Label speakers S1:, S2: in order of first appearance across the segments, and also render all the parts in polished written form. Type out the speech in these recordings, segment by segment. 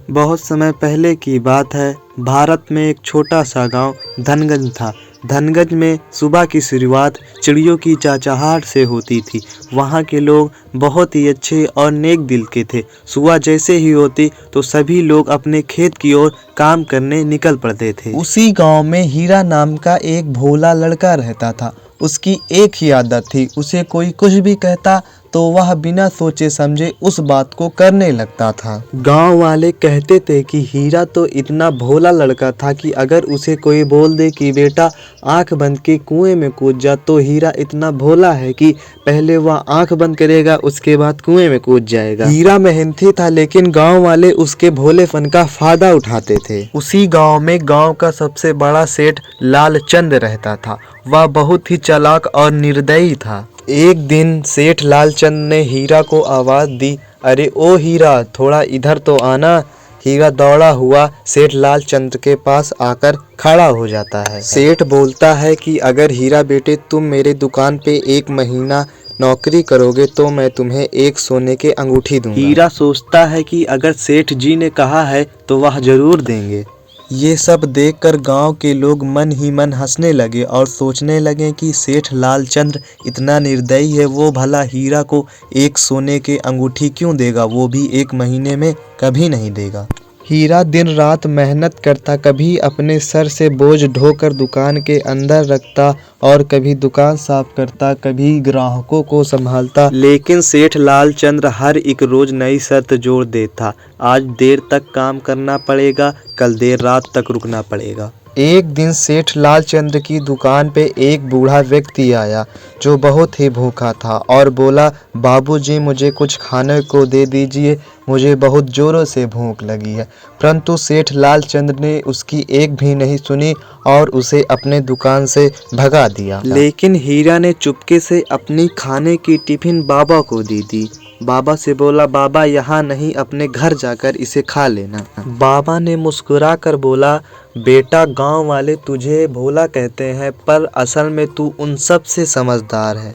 S1: बहुत समय पहले की बात है। भारत में एक छोटा सा गांव धनगंज था। धनगंज में सुबह की शुरुआत चिड़ियों की चहचहाहट से होती थी। वहाँ के लोग बहुत ही अच्छे और नेक दिल के थे। सुबह जैसे ही होती तो सभी लोग अपने खेत की ओर काम करने निकल पड़ते थे। उसी गांव में हीरा नाम का एक भोला लड़का रहता था। उसकी एक ही आदत थी, उसे कोई कुछ भी कहता तो वह बिना सोचे समझे उस बात को करने लगता था। गांव वाले कहते थे कि हीरा तो इतना भोला लड़का था कि अगर उसे कोई बोल दे कि बेटा आंख बंद के कुएं में कूद जा, तो हीरा इतना भोला है कि पहले वह आंख बंद करेगा, उसके बाद कुएं में कूद जाएगा। हीरा मेहनती था, लेकिन गांव वाले उसके भोलेपन का फायदा उठाते थे। उसी गांव में गांव का सबसे बड़ा सेठ लालचंद रहता था। वह बहुत ही चालाक और निर्दयी था। एक दिन सेठ लालचंद ने हीरा को आवाज दी, अरे ओ हीरा, थोड़ा इधर तो आना। हीरा दौड़ा हुआ सेठ लालचंद के पास आकर खड़ा हो जाता है। सेठ बोलता है कि अगर हीरा बेटे तुम मेरे दुकान पे 1 महीना नौकरी करोगे तो मैं तुम्हें 1 सोने के अंगूठी दूंगा। हीरा सोचता है कि अगर सेठ जी ने कहा है तो वह जरूर देंगे। ये सब देखकर गांव के लोग मन ही मन हंसने लगे और सोचने लगे कि सेठ लालचंद इतना निर्दयी है, वो भला हीरा को 1 सोने के अंगूठी क्यों देगा, वो भी 1 महीने में कभी नहीं देगा। हीरा दिन रात मेहनत करता, कभी अपने सर से बोझ ढोकर दुकान के अंदर रखता और कभी दुकान साफ करता, कभी ग्राहकों को संभालता। लेकिन सेठ लालचंद हर एक रोज नई शर्त जोड़ देता। आज देर तक काम करना पड़ेगा, कल देर रात तक रुकना पड़ेगा। एक दिन सेठ लालचंद की दुकान पे एक बूढ़ा व्यक्ति आया जो बहुत ही भूखा था और बोला, बाबूजी मुझे कुछ खाने को दे दीजिए, मुझे बहुत जोरों से भूख लगी है। परंतु सेठ लालचंद ने उसकी एक भी नहीं सुनी और उसे अपने दुकान से भगा दिया। लेकिन हीरा ने चुपके से अपनी खाने की टिफिन बाबा को दी थी। बाबा से बोला, बाबा यहाँ नहीं, अपने घर जाकर इसे खा लेना। बाबा ने मुस्कुरा कर बोला, बेटा गांव वाले तुझे भोला कहते हैं, पर असल में तू उन सब से समझदार है।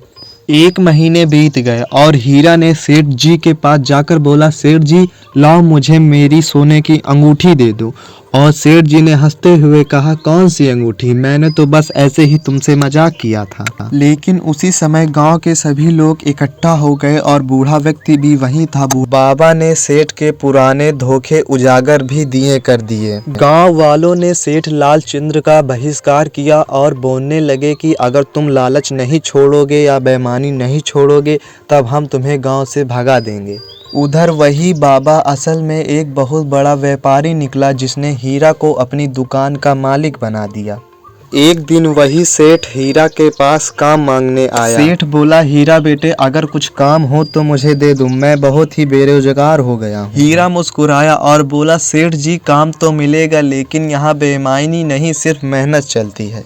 S1: 1 महीने बीत गए और हीरा ने सेठ जी के पास जाकर बोला, सेठ जी लाओ मुझे मेरी सोने की अंगूठी दे दो। और सेठ जी ने हंसते हुए कहा, कौन सी अंगूठी, मैंने तो बस ऐसे ही तुमसे मजाक किया था। लेकिन उसी समय गांव के सभी लोग इकट्ठा हो गए और बूढ़ा व्यक्ति भी वहीं था। बाबा ने सेठ के पुराने धोखे उजागर भी कर दिए। गांव वालों ने सेठ लालचंद का बहिष्कार किया और बोलने लगे कि अगर तुम लालच नहीं छोड़ोगे या बेईमानी नहीं छोड़ोगे तब हम तुम्हें गांव से भगा देंगे। उधर वही बाबा असल में एक बहुत बड़ा व्यापारी निकला जिसने हीरा को अपनी दुकान का मालिक बना दिया। एक दिन वही सेठ हीरा के पास काम मांगने आया। सेठ बोला, हीरा बेटे अगर कुछ काम हो तो मुझे दे दो, मैं बहुत ही बेरोजगार हो गया हूँ। हीरा मुस्कुराया और बोला, सेठ जी काम तो मिलेगा, लेकिन यहाँ बेईमानी नहीं सिर्फ मेहनत चलती है।